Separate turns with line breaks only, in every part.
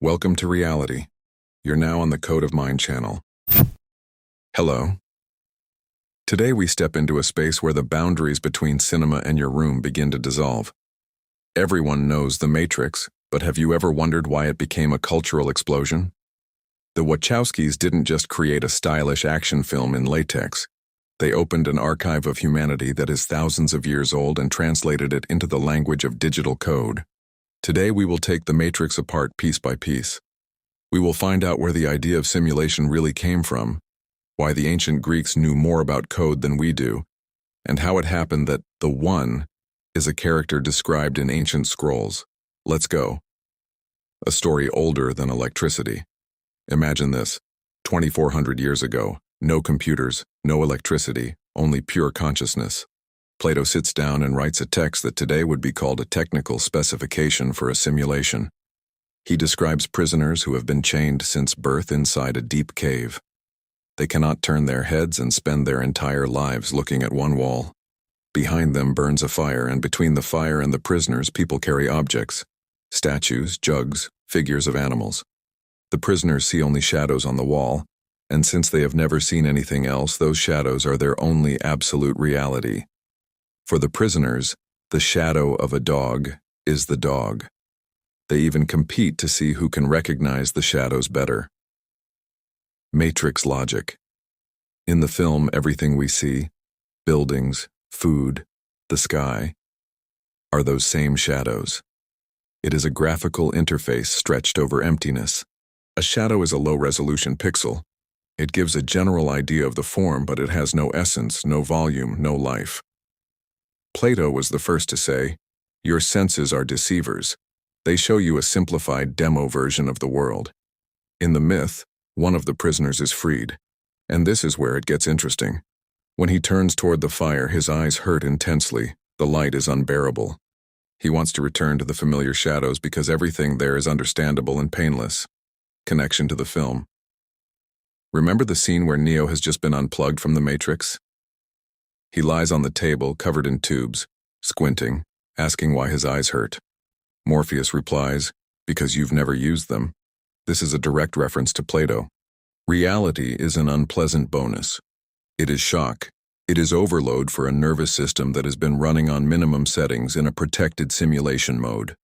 Welcome to reality. You're now on the Code of Mind channel. Hello. Today we step into a space where the boundaries between cinema and your room begin to dissolve. Everyone knows The Matrix, but have you ever wondered why it became a cultural explosion? The Wachowskis didn't just create a stylish action film in latex. They opened an archive of humanity that is thousands of years old and translated it into the language of digital code. Today we will take The Matrix apart piece by piece. We will find out where the idea of simulation really came from, why the ancient Greeks knew more about code than we do, and how it happened that the One is a character described in ancient scrolls. Let's go. A story older than electricity. Imagine this, 2,400 years ago, no computers, no electricity, only pure consciousness. Plato sits down and writes a text that today would be called a technical specification for a simulation. He describes prisoners who have been chained since birth inside a deep cave. They cannot turn their heads and spend their entire lives looking at one wall. Behind them burns a fire, and between the fire and the prisoners, people carry objects, statues, jugs, figures of animals. The prisoners see only shadows on the wall, and since they have never seen anything else, those shadows are their only absolute reality. For the prisoners, the shadow of a dog is the dog. They even compete to see who can recognize the shadows better. Matrix logic. In the film, everything we see, buildings, food, the sky, are those same shadows. It is a graphical interface stretched over emptiness. A shadow is a low-resolution pixel. It gives a general idea of the form, but it has no essence, no volume, no life. Plato was the first to say, "Your senses are deceivers. They show you a simplified demo version of the world." In the myth, one of the prisoners is freed, and this is where it gets interesting. When he turns toward the fire, his eyes hurt intensely. The light is unbearable. He wants to return to the familiar shadows because everything there is understandable and painless. Connection to the film. Remember the scene where Neo has just been unplugged from the Matrix? He lies on the table, covered in tubes, squinting, asking why his eyes hurt. Morpheus replies, "Because you've never used them." This is a direct reference to Plato. Reality is an unpleasant bonus. It is shock. It is overload for a nervous system that has been running on minimum settings in a protected simulation mode.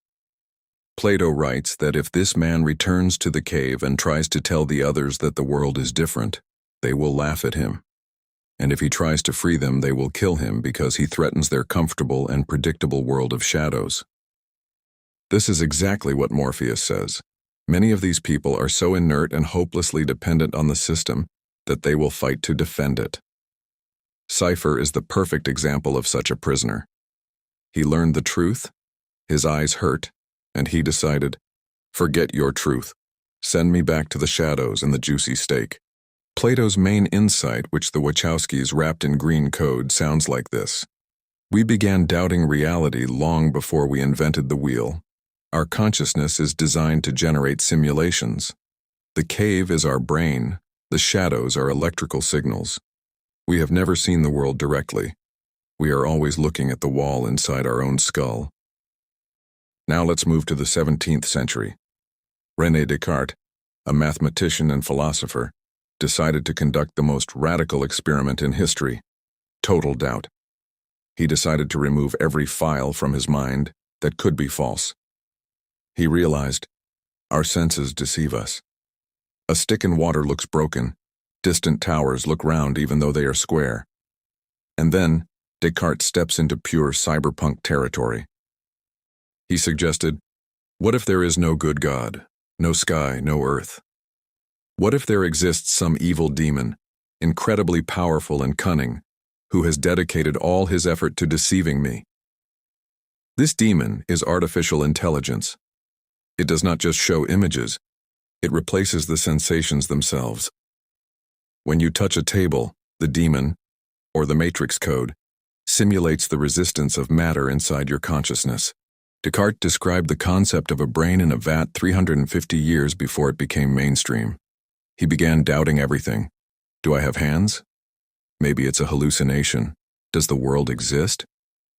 Plato writes that if this man returns to the cave and tries to tell the others that the world is different, they will laugh at him. And if he tries to free them, they will kill him because he threatens their comfortable and predictable world of shadows. This is exactly what Morpheus says. Many of these people are so inert and hopelessly dependent on the system that they will fight to defend it. Cypher is the perfect example of such a prisoner. He learned the truth, his eyes hurt, and he decided, "Forget your truth. Send me back to the shadows and the juicy steak." Plato's main insight, which the Wachowskis wrapped in green code, sounds like this. We began doubting reality long before we invented the wheel. Our consciousness is designed to generate simulations. The cave is our brain. The shadows are electrical signals. We have never seen the world directly. We are always looking at the wall inside our own skull. Now let's move to the 17th century. René Descartes, a mathematician and philosopher, decided to conduct the most radical experiment in history, total doubt. He decided to remove every file from his mind that could be false. He realized, our senses deceive us. A stick in water looks broken. Distant towers look round even though they are square. And then, Descartes steps into pure cyberpunk territory. He suggested, what if there is no good God, no sky, no earth? What if there exists some evil demon, incredibly powerful and cunning, who has dedicated all his effort to deceiving me? This demon is artificial intelligence. It does not just show images, it replaces the sensations themselves. When you touch a table, the demon, or the matrix code, simulates the resistance of matter inside your consciousness. Descartes described the concept of a brain in a vat 350 years before it became mainstream. He began doubting everything. Do I have hands? Maybe it's a hallucination. Does the world exist?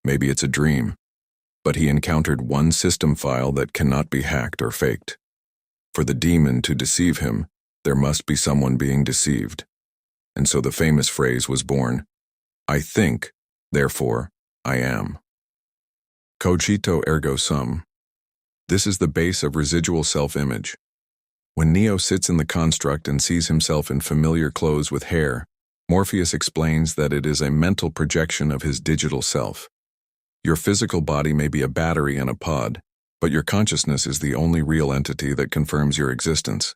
Maybe it's a dream. But he encountered one system file that cannot be hacked or faked. For the demon to deceive him, there must be someone being deceived. And so the famous phrase was born, I think, therefore I am. Cogito ergo sum. This is the base of residual self-image. When Neo sits in the construct and sees himself in familiar clothes with hair, Morpheus explains that it is a mental projection of his digital self. Your physical body may be a battery and a pod, but your consciousness is the only real entity that confirms your existence.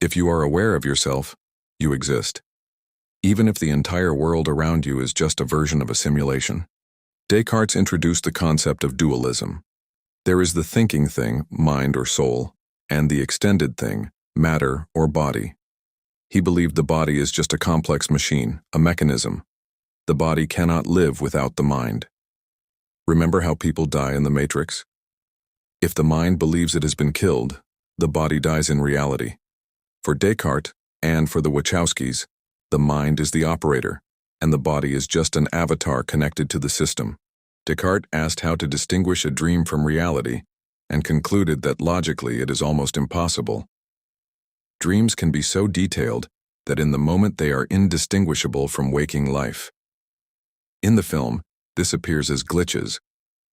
If you are aware of yourself, you exist. Even if the entire world around you is just a version of a simulation. Descartes introduced the concept of dualism. There is the thinking thing, mind or soul, and the extended thing, matter or body. He believed the body is just a complex machine, a mechanism. The body cannot live without the mind. Remember how people die in the Matrix? If the mind believes it has been killed, the body dies in reality. For Descartes, and for the Wachowskis, the mind is the operator, and the body is just an avatar connected to the system. Descartes asked how to distinguish a dream from reality, and concluded that logically it is almost impossible. Dreams can be so detailed that in the moment they are indistinguishable from waking life. In the film, this appears as glitches.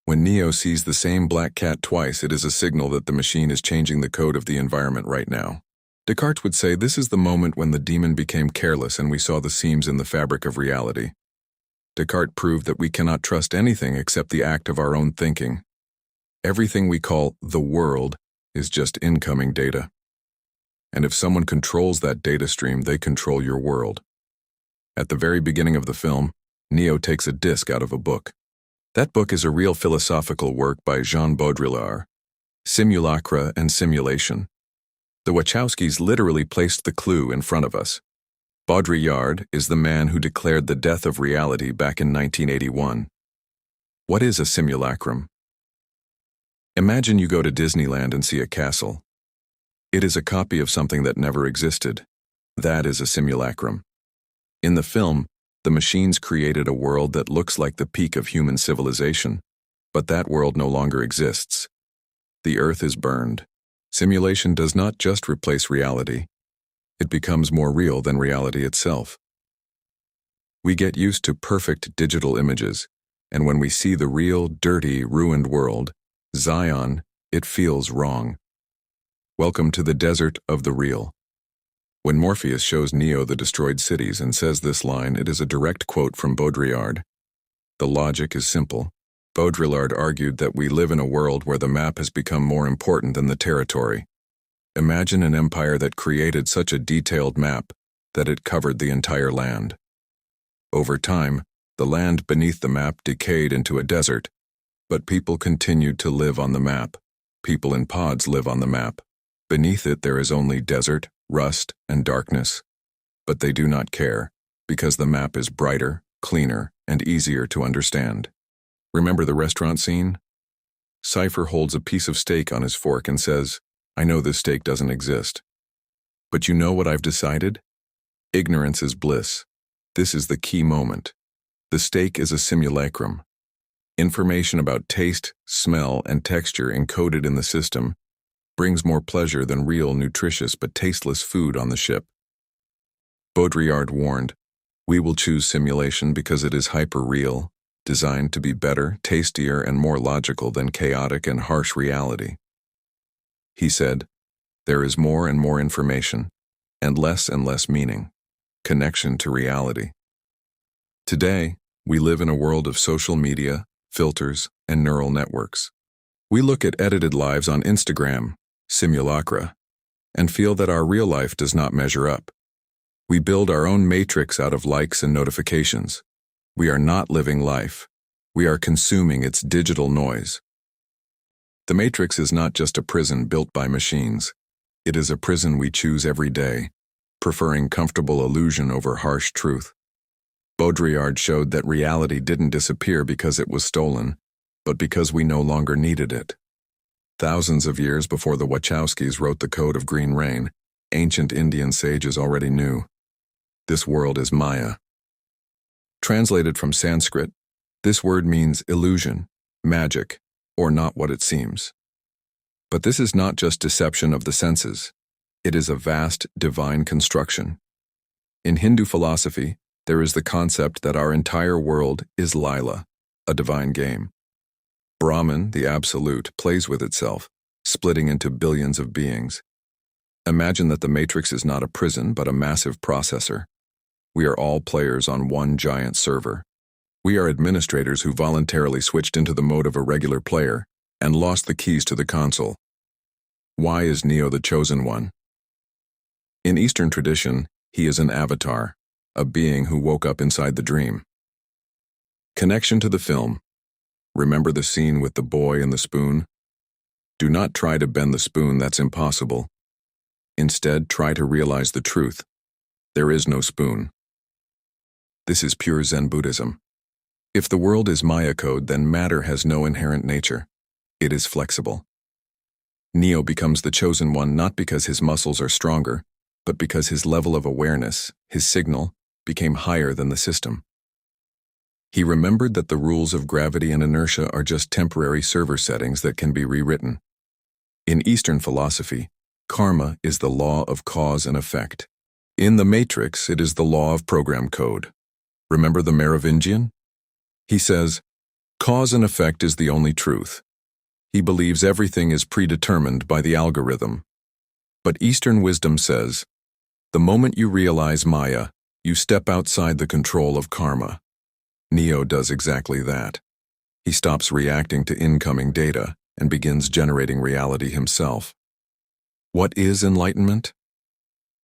When Neo sees the same black cat twice, it is a signal that the machine is changing the code of the environment right now. Descartes would say this is the moment when the demon became careless and we saw the seams in the fabric of reality. Descartes proved that we cannot trust anything except the act of our own thinking. Everything we call the world is just incoming data. And if someone controls that data stream, they control your world. At the very beginning of the film, Neo takes a disc out of a book. That book is a real philosophical work by Jean Baudrillard, Simulacra and Simulation. The Wachowskis literally placed the clue in front of us. Baudrillard is the man who declared the death of reality back in 1981. What is a simulacrum? Imagine you go to Disneyland and see a castle. It is a copy of something that never existed. That is a simulacrum. In the film, the machines created a world that looks like the peak of human civilization, but that world no longer exists. The earth is burned. Simulation does not just replace reality. It becomes more real than reality itself. We get used to perfect digital images, and when we see the real, dirty, ruined world, Zion, it feels wrong. Welcome to the desert of the real. When Morpheus shows Neo the destroyed cities and says this line, it is a direct quote from Baudrillard. The logic is simple. Baudrillard argued that we live in a world where the map has become more important than the territory. Imagine an empire that created such a detailed map that it covered the entire land. Over time, the land beneath the map decayed into a desert, but people continued to live on the map. People in pods live on the map. Beneath it there is only desert, rust, and darkness. But they do not care, because the map is brighter, cleaner, and easier to understand. Remember the restaurant scene? Cypher holds a piece of steak on his fork and says, I know this steak doesn't exist. But you know what I've decided? Ignorance is bliss. This is the key moment. The steak is a simulacrum. Information about taste, smell, and texture encoded in the system brings more pleasure than real, nutritious but tasteless food on the ship. Baudrillard warned, we will choose simulation because it is hyper-real, designed to be better, tastier, and more logical than chaotic and harsh reality. He said, there is more and more information, and less meaning, connection to reality. Today, we live in a world of social media, filters, and neural networks. We look at edited lives on Instagram, simulacra, and feel that our real life does not measure up. We build our own matrix out of likes and notifications. We are not living life. We are consuming its digital noise. The matrix is not just a prison built by machines. It is a prison we choose every day, preferring comfortable illusion over harsh truth. Baudrillard showed that reality didn't disappear because it was stolen, but because we no longer needed it. Thousands of years before the Wachowskis wrote the Code of Green Rain, ancient Indian sages already knew. This world is Maya. Translated from Sanskrit, this word means illusion, magic, or not what it seems. But this is not just deception of the senses. It is a vast, divine construction. In Hindu philosophy, there is the concept that our entire world is Lila, a divine game. Brahman, the absolute, plays with itself, splitting into billions of beings. Imagine that the matrix is not a prison but a massive processor. We are all players on one giant server. We are administrators who voluntarily switched into the mode of a regular player and lost the keys to the console. Why is Neo the chosen one? In Eastern tradition, he is an avatar, a being who woke up inside the dream. Connection to the film. Remember the scene with the boy and the spoon? Do not try to bend the spoon, that's impossible. Instead, try to realize the truth. There is no spoon. This is pure Zen Buddhism. If the world is Maya code, then matter has no inherent nature. It is flexible. Neo becomes the chosen one not because his muscles are stronger, but because his level of awareness, his signal, became higher than the system. He remembered that the rules of gravity and inertia are just temporary server settings that can be rewritten. In Eastern philosophy, karma is the law of cause and effect. In the Matrix, it is the law of program code. Remember the Merovingian? He says, cause and effect is the only truth. He believes everything is predetermined by the algorithm. But Eastern wisdom says, the moment you realize Maya, you step outside the control of karma. Neo does exactly that. He stops reacting to incoming data and begins generating reality himself. What is enlightenment?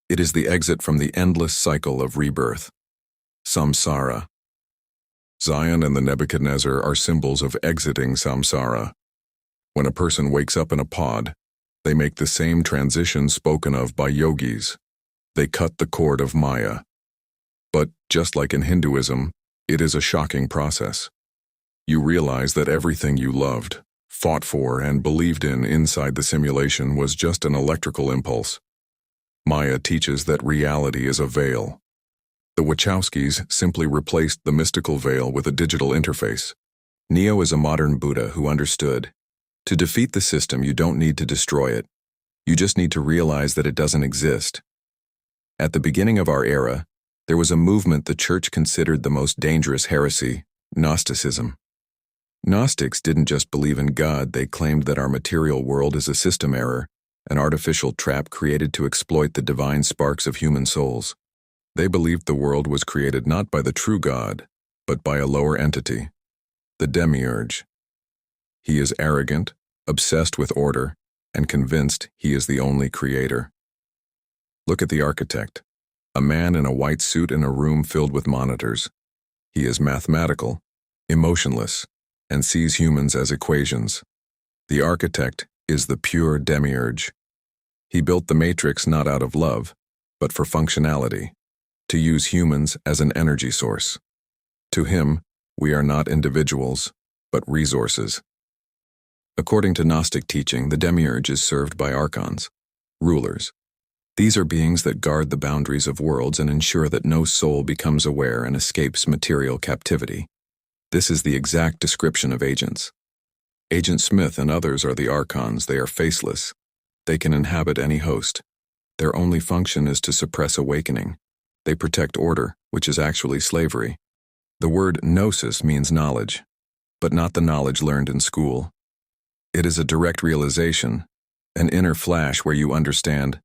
It is the exit from the endless cycle of rebirth. Samsara. Zion and the Nebuchadnezzar are symbols of exiting samsara. When a person wakes up in a pod, they make the same transition spoken of by yogis. They cut the cord of Maya. But just like in Hinduism, it is a shocking process. You realize that everything you loved, fought for, and believed in inside the simulation was just an electrical impulse. Maya teaches that reality is a veil. The Wachowskis simply replaced the mystical veil with a digital interface. Neo is a modern Buddha who understood. To defeat the system, you don't need to destroy it. You just need to realize that it doesn't exist. At the beginning of our era, there was a movement the church considered the most dangerous heresy, Gnosticism. Gnostics didn't just believe in God, they claimed that our material world is a system error, an artificial trap created to exploit the divine sparks of human souls. They believed the world was created not by the true God, but by a lower entity, the demiurge. He is arrogant, obsessed with order, and convinced he is the only creator. Look at the architect, a man in a white suit in a room filled with monitors. He is mathematical, emotionless, and sees humans as equations. The architect is the pure demiurge. He built the matrix not out of love, but for functionality, to use humans as an energy source. To him, we are not individuals, but resources. According to Gnostic teaching, the demiurge is served by archons, rulers. These are beings that guard the boundaries of worlds and ensure that no soul becomes aware and escapes material captivity. This is the exact description of agents. Agent Smith and others are the archons. They are faceless. They can inhabit any host. Their only function is to suppress awakening. They protect order, which is actually slavery. The word gnosis means knowledge, but not the knowledge learned in school. It is a direct realization, an inner flash where you understand,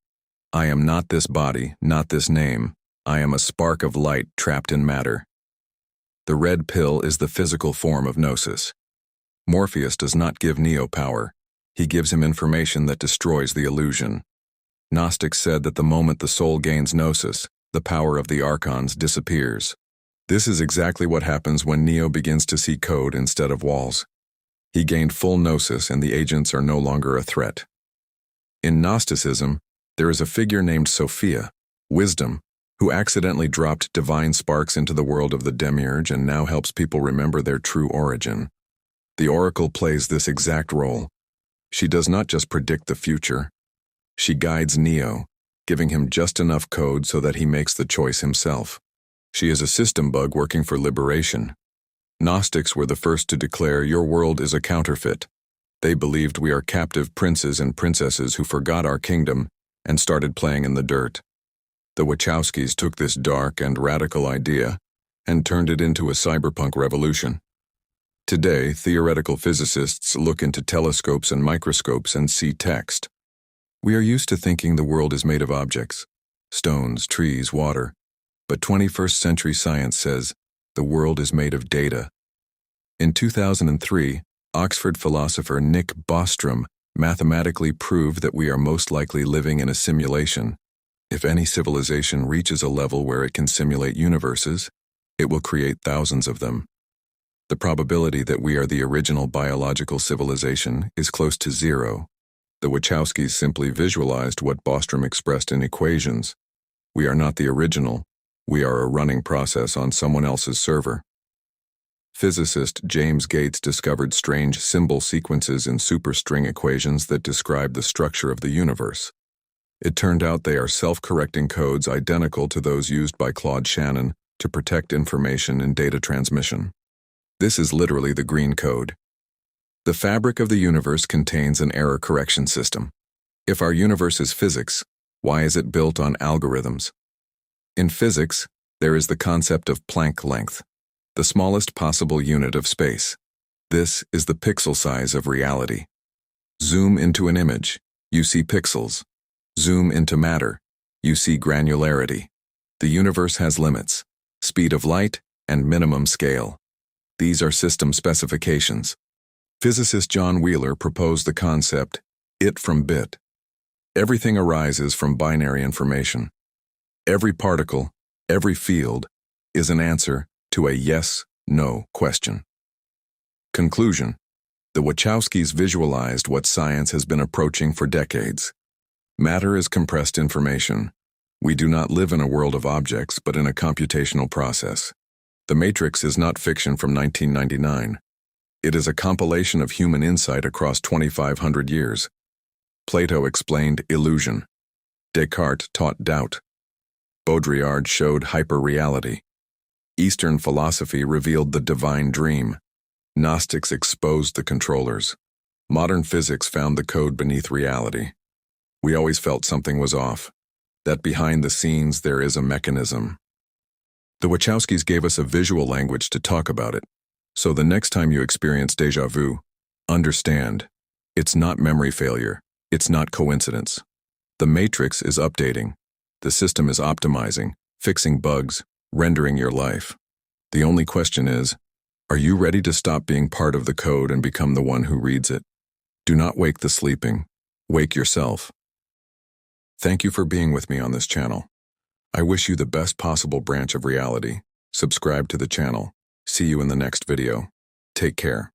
I am not this body, not this name. I am a spark of light trapped in matter. The red pill is the physical form of gnosis. Morpheus does not give Neo power. He gives him information that destroys the illusion. Gnostics said that the moment the soul gains gnosis, the power of the archons disappears. This is exactly what happens when Neo begins to see code instead of walls. He gained full gnosis and the agents are no longer a threat. In Gnosticism, there is a figure named Sophia, wisdom, who accidentally dropped divine sparks into the world of the demiurge and now helps people remember their true origin. The oracle plays this exact role. She does not just predict the future. She guides Neo, giving him just enough code so that he makes the choice himself. She is a system bug working for liberation. Gnostics were the first to declare your world is a counterfeit. They believed we are captive princes and princesses who forgot our kingdom and started playing in the dirt. The Wachowskis took this dark and radical idea and turned it into a cyberpunk revolution. Today, theoretical physicists look into telescopes and microscopes and see text. We are used to thinking the world is made of objects, stones, trees, water, but 21st century science says the world is made of data. In 2003, Oxford philosopher Nick Bostrom mathematically proved that we are most likely living in a simulation. If any civilization reaches a level where it can simulate universes, it will create thousands of them. The probability that we are the original biological civilization is close to zero. The Wachowskis simply visualized what Bostrom expressed in equations. We are not the original. We are a running process on someone else's server. Physicist James Gates discovered strange symbol sequences in superstring equations that describe the structure of the universe. It turned out they are self-correcting codes identical to those used by Claude Shannon to protect information in data transmission. This is literally the green code. The fabric of the universe contains an error correction system. If our universe is physics, why is it built on algorithms? In physics, there is the concept of Planck length, the smallest possible unit of space. This is the pixel size of reality. Zoom into an image, you see pixels. Zoom into matter, you see granularity. The universe has limits, speed of light, and minimum scale. These are system specifications. Physicist John Wheeler proposed the concept, it from bit. Everything arises from binary information. Every particle, every field, is an answer to a yes-no question. Conclusion: the Wachowskis visualized what science has been approaching for decades. Matter is compressed information. We do not live in a world of objects, but in a computational process. The Matrix is not fiction from 1999. It is a compilation of human insight across 2,500 years. Plato explained illusion. Descartes taught doubt. Baudrillard showed hyperreality. Eastern philosophy revealed the divine dream. Gnostics exposed the controllers. Modern physics found the code beneath reality. We always felt something was off, that behind the scenes there is a mechanism. The Wachowskis gave us a visual language to talk about it, so the next time you experience déjà vu, understand, it's not memory failure, it's not coincidence. The Matrix is updating. The system is optimizing, fixing bugs, rendering your life. The only question is, are you ready to stop being part of the code and become the one who reads it? Do not wake the sleeping. Wake yourself. Thank you for being with me on this channel. I wish you the best possible branch of reality. Subscribe to the channel. See you in the next video. Take care.